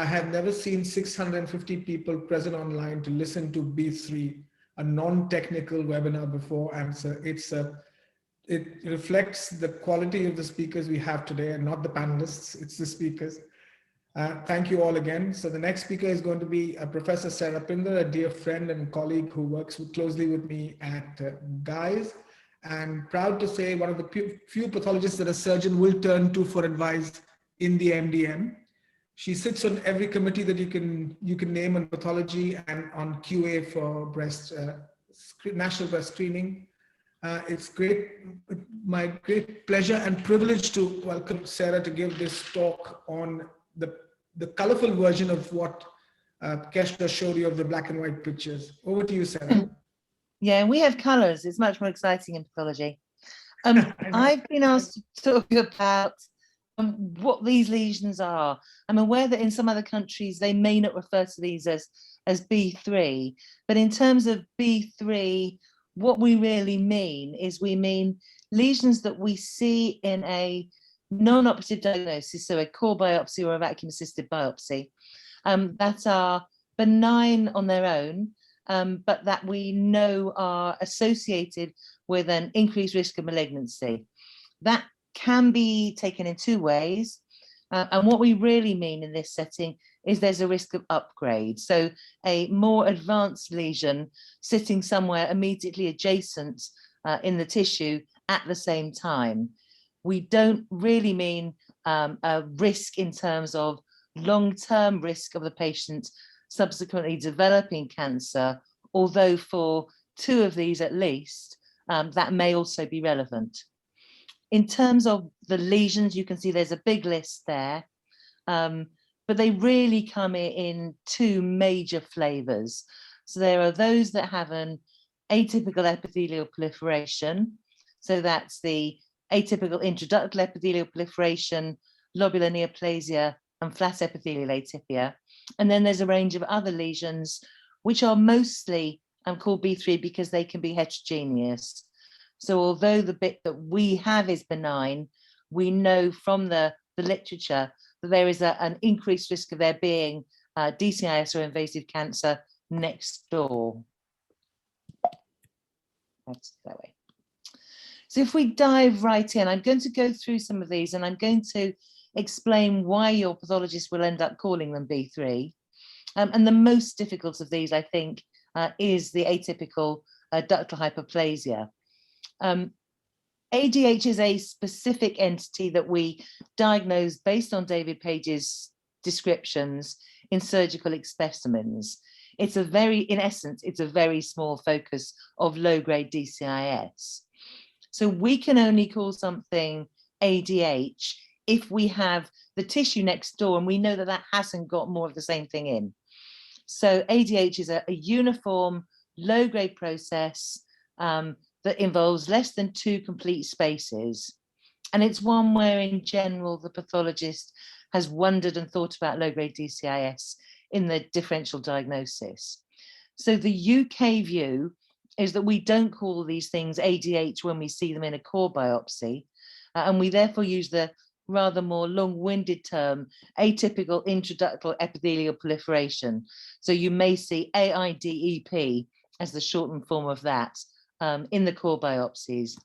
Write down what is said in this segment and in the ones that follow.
have never seen 650 people present online to listen to B3, a non-technical webinar before. And so it reflects the quality of the speakers we have today, and not the panelists, it's the speakers. Thank you all again. So the next speaker is going to be Professor Sarah Pinder, a dear friend and colleague who works closely with me at Guy's, and proud to say one of the few pathologists that a surgeon will turn to for advice in the MDM. She sits on every committee that you can name on pathology and on QA for national breast screening. It's my great pleasure and privilege to welcome Sarah to give this talk on the colorful version of what Keshra showed you of the black and white pictures. Over to you, Sarah. Yeah, we have colors. It's much more exciting in pathology. I've been asked to talk about what these lesions are. I'm aware that in some other countries, they may not refer to these as B3, but in terms of B3, what we really mean is we mean lesions that we see in a non-operative diagnosis, so a core biopsy or a vacuum-assisted biopsy, that are benign on their own, but that we know are associated with an increased risk of malignancy. That can be taken in two ways. And what we really mean in this setting is there's a risk of upgrade. So a more advanced lesion sitting somewhere immediately adjacent in the tissue at the same time. We don't really mean a risk in terms of long-term risk of the patient subsequently developing cancer, although for two of these at least, that may also be relevant. In terms of the lesions, you can see there's a big list there, but they really come in two major flavors. So there are those that have an atypical epithelial proliferation. So that's the atypical intraductal epithelial proliferation, lobular neoplasia, and flat epithelial atypia. And then there's a range of other lesions, which are mostly called B3 because they can be heterogeneous. So although the bit that we have is benign, we know from the literature that there is an increased risk of there being DCIS or invasive cancer next door. That's that way. So if we dive right in, I'm going to go through some of these and I'm going to explain why your pathologist will end up calling them B3. And the most difficult of these, I think, is the atypical ductal hyperplasia. ADH is a specific entity that we diagnose based on David Page's descriptions in surgical specimens. It's in essence, it's a very small focus of low-grade DCIS. So we can only call something ADH if we have the tissue next door and we know that that hasn't got more of the same thing in. So ADH is a uniform low-grade process that involves less than 2 complete spaces. And it's one where in general, the pathologist has wondered and thought about low-grade DCIS in the differential diagnosis. So the UK view is that we don't call these things ADH when we see them in a core biopsy, and we therefore use the rather more long-winded term atypical intraductal epithelial proliferation. So you may see AIDEP as the shortened form of that in the core biopsies,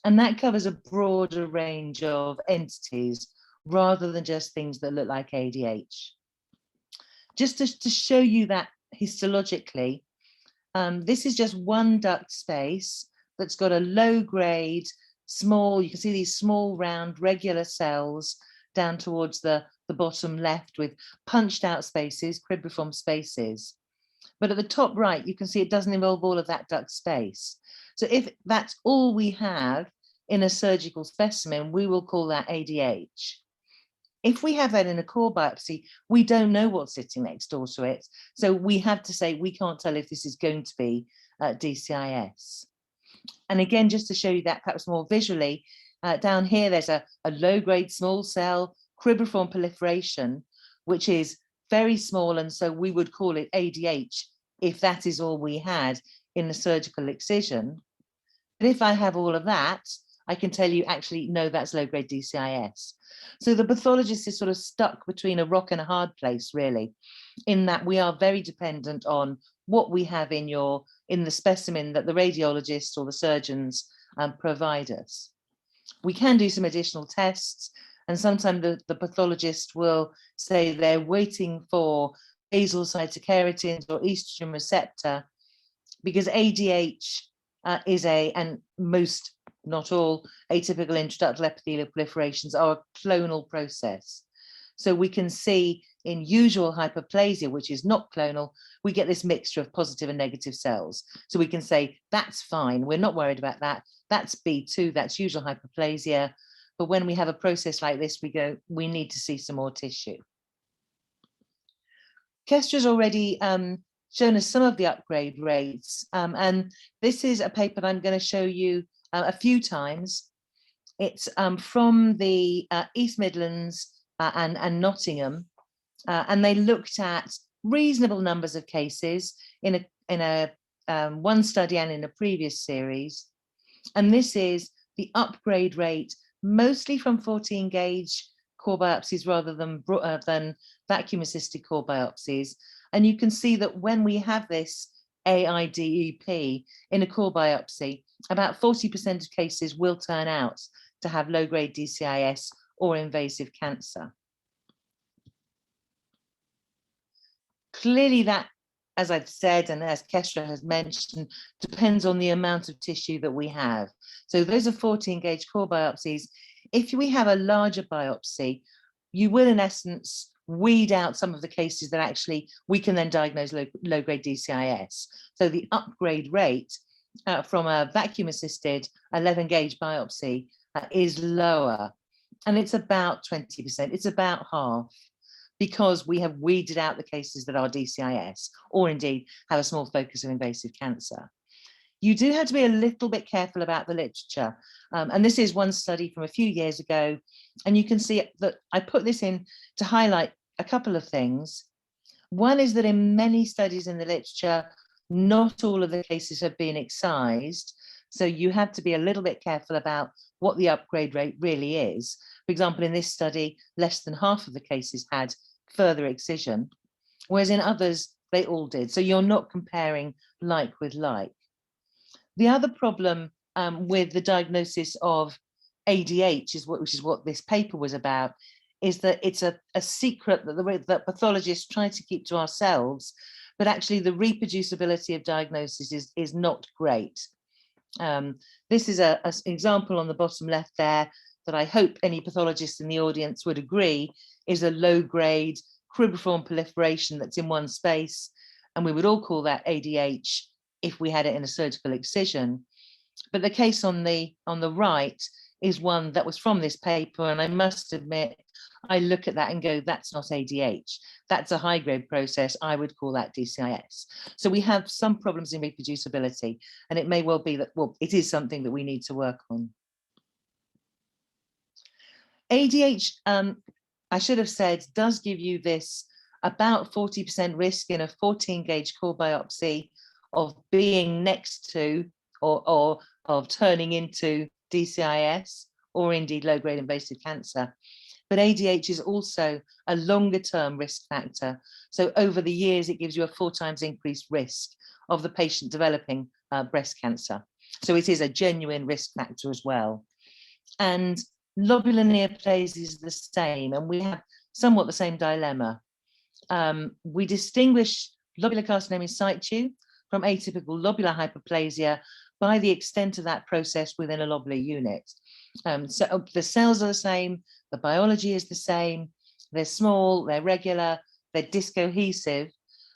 and that covers a broader range of entities rather than just things that look like ADH. Just to show you that histologically, this is just one duct space that's got a low grade, small, you can see these small round regular cells down towards the bottom left with punched out spaces, cribriform spaces. But at the top right, you can see it doesn't involve all of that duct space. So if that's all we have in a surgical specimen, we will call that ADH. If we have that in a core biopsy, we don't know what's sitting next door to it. So we have to say we can't tell if this is going to be DCIS. And again, just to show you that perhaps more visually, down here there's a low-grade small cell cribriform proliferation, which is very small, and so we would call it ADH if that is all we had in the surgical excision. But if I have all of that, I can tell you actually, no, that's low-grade DCIS. So the pathologist is sort of stuck between a rock and a hard place, really, in that we are very dependent on what we have in the specimen that the radiologist or the surgeons provide us. We can do some additional tests, and sometimes the pathologist will say they're waiting for basal cytokeratins or estrogen receptor, because ADH and most, not all, atypical intraductal epithelial proliferations are a clonal process. So we can see in usual hyperplasia, which is not clonal, we get this mixture of positive and negative cells. So we can say, that's fine, we're not worried about that. That's B2, that's usual hyperplasia. But when we have a process like this, we need to see some more tissue. Kestra's already shown us some of the upgrade rates. And this is a paper that I'm going to show you a few times. It's from the East Midlands and Nottingham. And they looked at reasonable numbers of cases in a one study and in a previous series. And this is the upgrade rate, mostly from 14 gauge core biopsies rather than vacuum assisted core biopsies. And you can see that when we have this AIDEP in a core biopsy, about 40% of cases will turn out to have low grade DCIS or invasive cancer. Clearly that, as I've said, and as Kestra has mentioned, depends on the amount of tissue that we have. So those are 14 gauge core biopsies. If we have a larger biopsy, you will in essence weed out some of the cases that actually we can then diagnose low grade DCIS. So the upgrade rate from a vacuum assisted 11 gauge biopsy is lower, and it's about 20%, it's about half, because we have weeded out the cases that are DCIS, or indeed have a small focus of invasive cancer. You do have to be a little bit careful about the literature. And this is one study from a few years ago. And you can see that I put this in to highlight a couple of things. One is that in many studies in the literature, not all of the cases have been excised. So you have to be a little bit careful about what the upgrade rate really is. For example, in this study, less than half of the cases had further excision, whereas in others, they all did. So you're not comparing like with like. The other problem with the diagnosis of ADH, which is what this paper was about, is that it's a secret that pathologists try to keep to ourselves, but actually the reproducibility of diagnosis is not great. This is an example on the bottom left there that I hope any pathologist in the audience would agree is a low-grade cribriform proliferation that's in one space, and we would all call that ADH if we had it in a surgical excision. But the case on the right is one that was from this paper, and I must admit, I look at that and go, that's not ADH. That's a high-grade process. I would call that DCIS. So we have some problems in reproducibility, and it may well be that, well, it is something that we need to work on. ADH, I should have said, does give you this about 40% risk in a 14 gauge core biopsy of being next to or of turning into DCIS or indeed low-grade invasive cancer. But ADH is also a longer-term risk factor. So over the years, it gives you a 4 times increased risk of the patient developing breast cancer. So it is a genuine risk factor as well. And lobular neoplasia is the same, and we have somewhat the same dilemma. We distinguish lobular carcinoma in situ from atypical lobular hyperplasia by the extent of that process within a lobular unit. So the cells are the same, the biology is the same, they're small, they're regular, they're discohesive.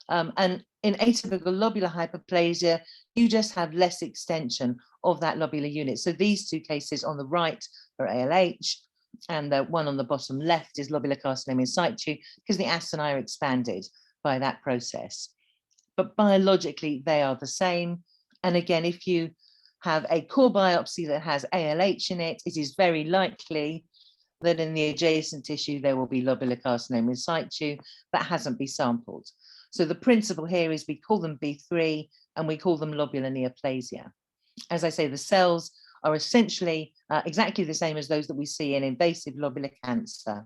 And in atypical lobular hyperplasia, you just have less extension of that lobular unit. So these two cases on the right are ALH, and the one on the bottom left is lobular carcinoma in situ, because the acini are expanded by that process. But biologically, they are the same. And again, if you have a core biopsy that has ALH in it, it is very likely that in the adjacent tissue, there will be lobular carcinoma in situ that hasn't been sampled. So the principle here is we call them B3 and we call them lobular neoplasia. As I say, the cells are essentially exactly the same as those that we see in invasive lobular cancer.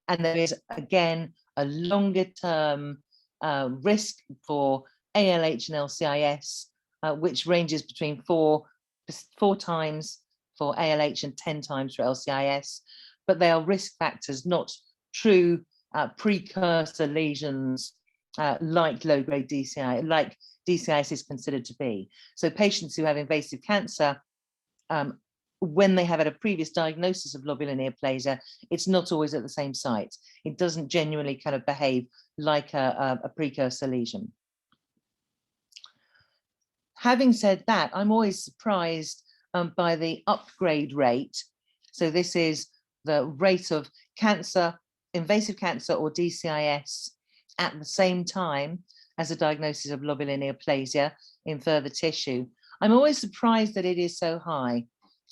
And there is, again, a longer term risk for ALH and LCIS, which ranges between 4 times for ALH and 10 times for LCIS, but they are risk factors, not true precursor lesions like low-grade DCI, like DCIS is considered to be. So patients who have invasive cancer, when they have had a previous diagnosis of lobular neoplasia, it's not always at the same site. It doesn't genuinely kind of behave like a precursor lesion. Having said that, I'm always surprised by the upgrade rate. So this is the rate of cancer, invasive cancer or DCIS at the same time as a diagnosis of lobular neoplasia in further tissue. I'm always surprised that it is so high.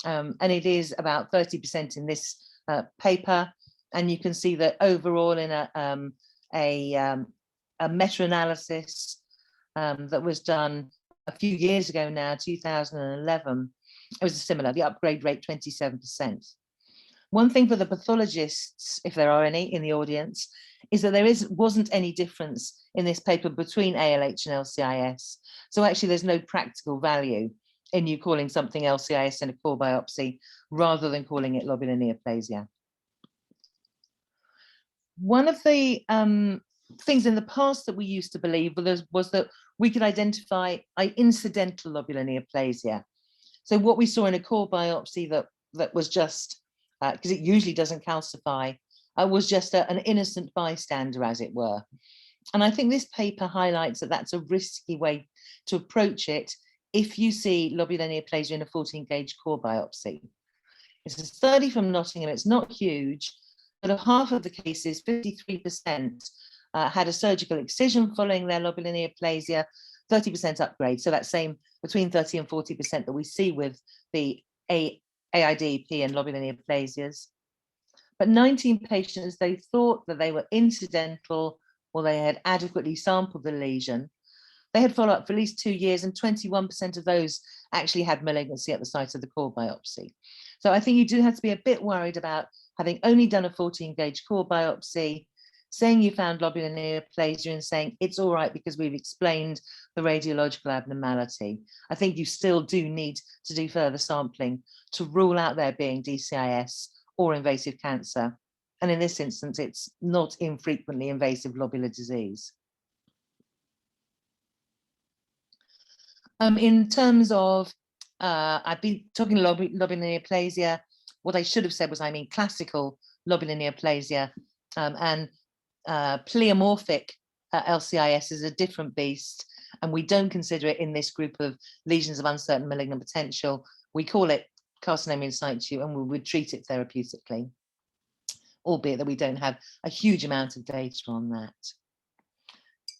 And it is about 30% in this paper. And you can see that overall in a meta-analysis that was done a few years ago now, 2011, it was similar, the upgrade rate 27%. One thing for the pathologists, if there are any in the audience, is that there wasn't any difference in this paper between ALH and LCIS. So actually there's no practical value in you calling something LCIS in a core biopsy rather than calling it lobular neoplasia. One of the things in the past that we used to believe was that we could identify incidental lobular neoplasia. So what we saw in a core biopsy that was just, because it usually doesn't calcify, was just an innocent bystander, as it were. And I think this paper highlights that that's a risky way to approach it if you see lobular neoplasia in a 14-gauge core biopsy. It's a study from Nottingham, it's not huge, but of half of the cases, 53% had a surgical excision following their lobular neoplasia, 30% upgrade. So that same between 30 and 40% that we see with the AIDP and lobular neoplasias. But 19 patients, they thought that they were incidental or they had adequately sampled the lesion. They had follow-up for at least 2 years, and 21% of those actually had malignancy at the site of the core biopsy. So I think you do have to be a bit worried about having only done a 14-gauge core biopsy, saying you found lobular neoplasia and saying it's all right because we've explained the radiological abnormality. I think you still do need to do further sampling to rule out there being DCIS or invasive cancer. And in this instance, it's not infrequently invasive lobular disease. In terms of, I've been talking lobular neoplasia. What I should have said was I mean classical lobular neoplasia, and pleomorphic LCIS is a different beast, and we don't consider it in this group of lesions of uncertain malignant potential. We call it carcinoma in situ, and we would treat it therapeutically, albeit that we don't have a huge amount of data on that.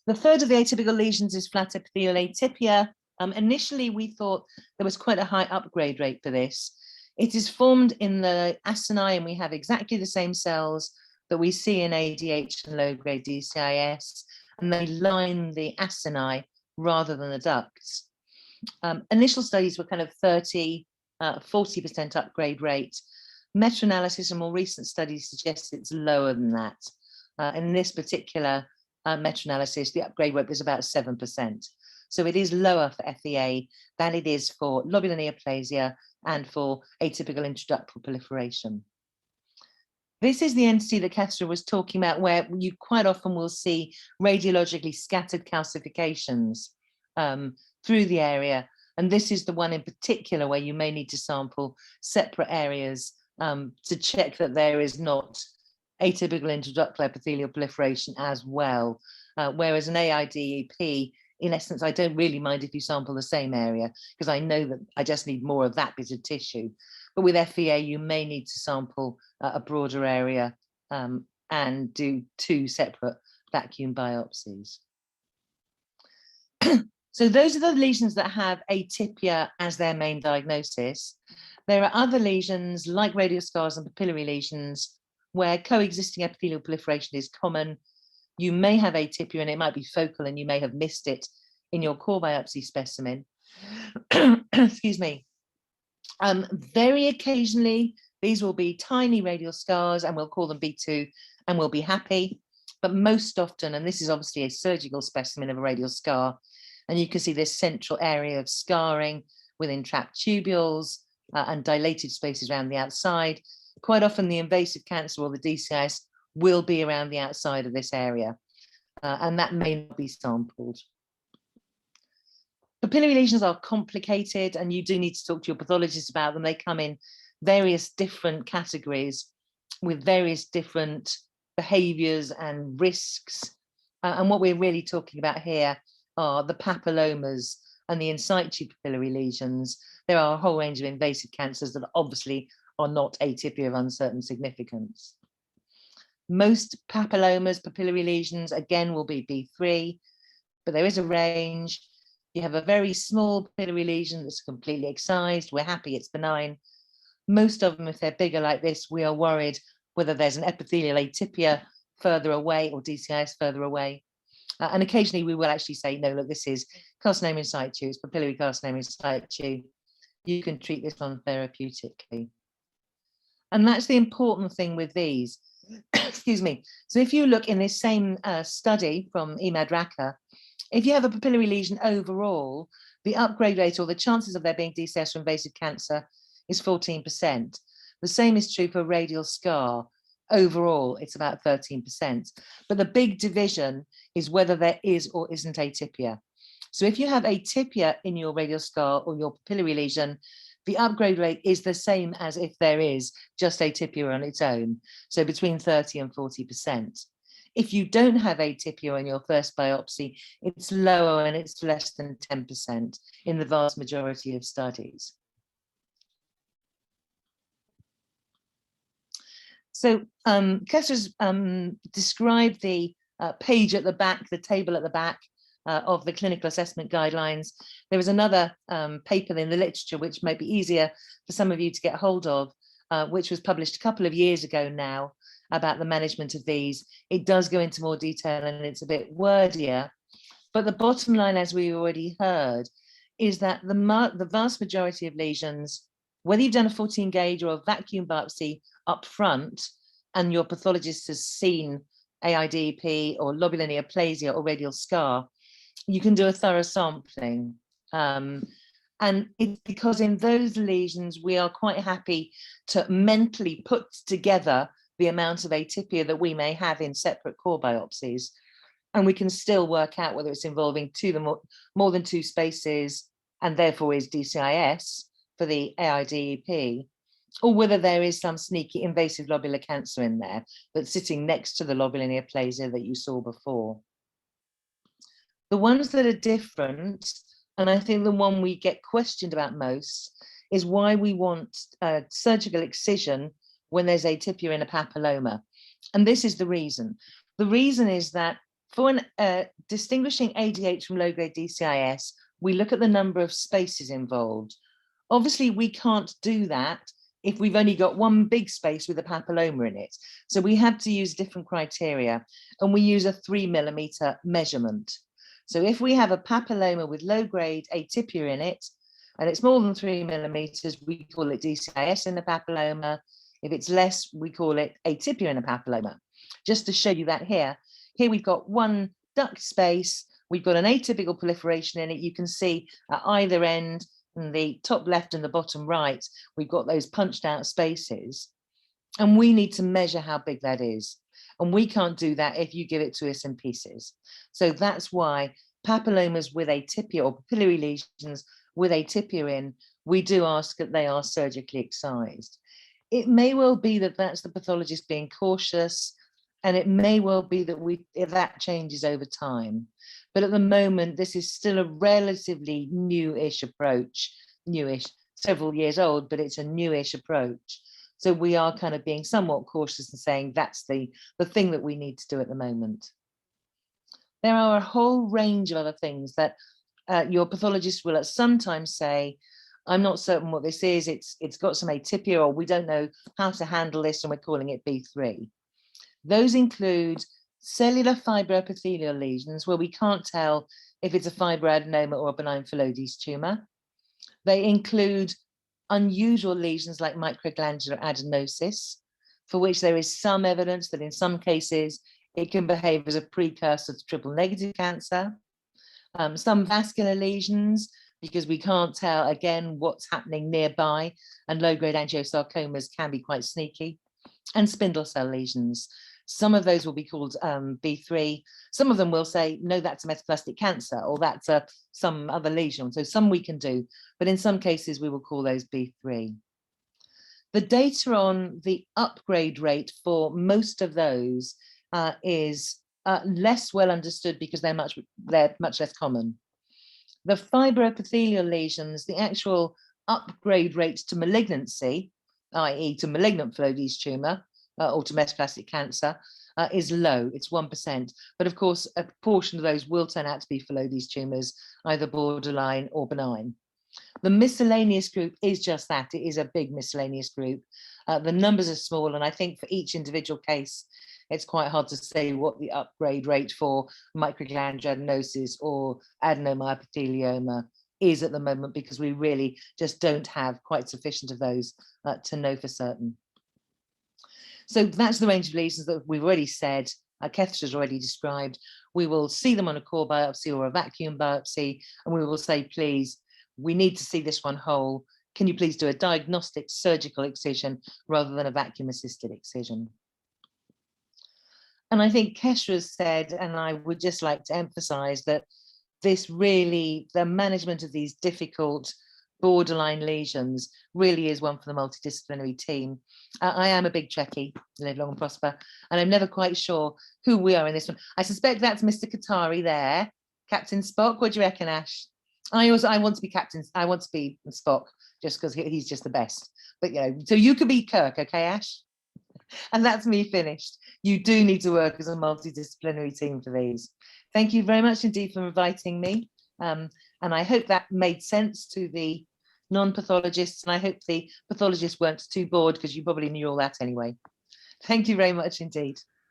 The third of the atypical lesions is flat epithelial atypia. Initially, we thought there was quite a high upgrade rate for this. It is formed in the acini, and we have exactly the same cells that we see in ADH and low-grade DCIS, and they line the acini rather than the ducts. Initial studies were kind of 30, 40% upgrade rate. Meta-analysis and more recent studies suggest it's lower than that. In this particular meta-analysis, the upgrade rate was about 7%. So it is lower for FEA than it is for lobular neoplasia and for atypical intraductal proliferation. This is the entity that Kestra was talking about, where you quite often will see radiologically scattered calcifications through the area. And this is the one in particular where you may need to sample separate areas to check that there is not atypical intraductal epithelial proliferation as well. Whereas an AIDEP, in essence, I don't really mind if you sample the same area because I know that I just need more of that bit of tissue. But with FEA, you may need to sample a broader area and do 2 separate vacuum biopsies. So those are the lesions that have atypia as their main diagnosis. There are other lesions like radial scars and papillary lesions where coexisting epithelial proliferation is common. You may have atypia and it might be focal and you may have missed it in your core biopsy specimen. Excuse me. Very occasionally, these will be tiny radial scars, and we'll call them B2, and we'll be happy. But most often, and this is obviously a surgical specimen of a radial scar, and you can see this central area of scarring with entrapped tubules and dilated spaces around the outside. Quite often, the invasive cancer or the DCIS will be around the outside of this area, and that may not be sampled. Papillary lesions are complicated, and you do need to talk to your pathologist about them. They come in various different categories with various different behaviors and risks. And what we're really talking about here are the papillomas and the in situ papillary lesions. There are a whole range of invasive cancers that obviously are not atypia of uncertain significance. Most papillomas, papillary lesions, again, will be B3, but there is a range. You have a very small papillary lesion that's completely excised. We're happy it's benign. Most of them, if they're bigger like this, we are worried whether there's an epithelial atypia further away or DCIS further away. And occasionally we will actually say, no, look, this is carcinoma in situ, it's papillary carcinoma in situ. You can treat this one therapeutically. And that's the important thing with these. Excuse me. So if you look in this same study from Emad Raka, if you have a papillary lesion overall, the upgrade rate or the chances of there being DCIS or invasive cancer is 14%. The same is true for radial scar. Overall, it's about 13%. But the big division is whether there is or isn't atypia. So if you have atypia in your radial scar or your papillary lesion, the upgrade rate is the same as if there is just atypia on its own. So between 30 and 40%. If you don't have atypia in your first biopsy, it's lower and it's less than 10% in the vast majority of studies. So Kesser's described the page at the back, the table at the back of the clinical assessment guidelines. There was another paper in the literature which might be easier for some of you to get hold of, which was published a couple of years ago now, about the management of these. It does go into more detail and it's a bit wordier, but the bottom line, as we already heard, is that the vast majority of lesions, whether you've done a 14 gauge or a vacuum biopsy up front and your pathologist has seen AIDP or lobular neoplasia or radial scar, you can do a thorough sampling. And it's because in those lesions, we are quite happy to mentally put together the amount of atypia that we may have in separate core biopsies. And we can still work out whether it's involving more than two spaces and therefore is DCIS for the AIDEP, or whether there is some sneaky invasive lobular cancer in there that's sitting next to the lobular neoplasia that you saw before. The ones that are different, and I think the one we get questioned about most, is why we want surgical excision when there's atypia in a papilloma. And this is the reason. The reason is that for distinguishing ADH from low-grade DCIS, we look at the number of spaces involved. Obviously, we can't do that if we've only got one big space with a papilloma in it. So we have to use different criteria, and we use a 3 mm measurement. So if we have a papilloma with low-grade atypia in it, and it's more than 3 mm, we call it DCIS in the papilloma. If it's less, we call it atypia in a papilloma. Just to show you that here we've got one duct space, we've got an atypical proliferation in it. You can see at either end, in the top left and the bottom right, we've got those punched out spaces. And we need to measure how big that is. And we can't do that if you give it to us in pieces. So that's why papillomas with atypia or papillary lesions with atypia in, we do ask that they are surgically excised. It may well be that that's the pathologist being cautious, and it may well be that that changes over time. But at the moment, this is still a relatively newish approach, several years old, but it's a newish approach. So we are kind of being somewhat cautious and saying that's the thing that we need to do at the moment. There are a whole range of other things that your pathologist will at some time say, I'm not certain what this is, it's got some atypia, or we don't know how to handle this and we're calling it B3. Those include cellular fibroepithelial lesions where we can't tell if it's a fibroadenoma or a benign Phyllodes tumor. They include unusual lesions like microglandular adenosis, for which there is some evidence that in some cases it can behave as a precursor to triple negative cancer. Some vascular lesions, because we can't tell, again, what's happening nearby, and low-grade angiosarcomas can be quite sneaky, and spindle cell lesions. Some of those will be called B3. Some of them will say, no, that's a metaplastic cancer, or that's some other lesion. So some we can do, but in some cases we will call those B3. The data on the upgrade rate for most of those is less well understood because they're much less common. The fibroepithelial lesions, the actual upgrade rate to malignancy, i.e. to malignant Phyllodes tumor or to metaplastic cancer, is low, it's 1%. But of course, a portion of those will turn out to be Phyllodes tumors, either borderline or benign. The miscellaneous group is just that, it is a big miscellaneous group. The numbers are small, and I think for each individual case, it's quite hard to say what the upgrade rate for microglandular adenosis or adenomyoepithelioma is at the moment, because we really just don't have quite sufficient of those to know for certain. So that's the range of lesions that we've already said, Kethesh has already described. We will see them on a core biopsy or a vacuum biopsy, and we will say, please, we need to see this one whole. Can you please do a diagnostic surgical excision rather than a vacuum assisted excision? And I think Kethesh has said, and I would just like to emphasize that this really, the management of these difficult borderline lesions really is one for the multidisciplinary team. I am a big Trekkie, live long and prosper, and I'm never quite sure who we are in this one. I suspect that's Mr. Qatari there, Captain Spock. What do you reckon, Ash? I want to be Captain, I want to be Spock, just because he's just the best. But you know, so you could be Kirk, okay, Ash? And that's me finished. You do need to work as a multidisciplinary team for these. Thank you very much indeed for inviting me. And I hope that made sense to the non-pathologists, and I hope the pathologists weren't too bored, because you probably knew all that anyway. Thank you very much indeed.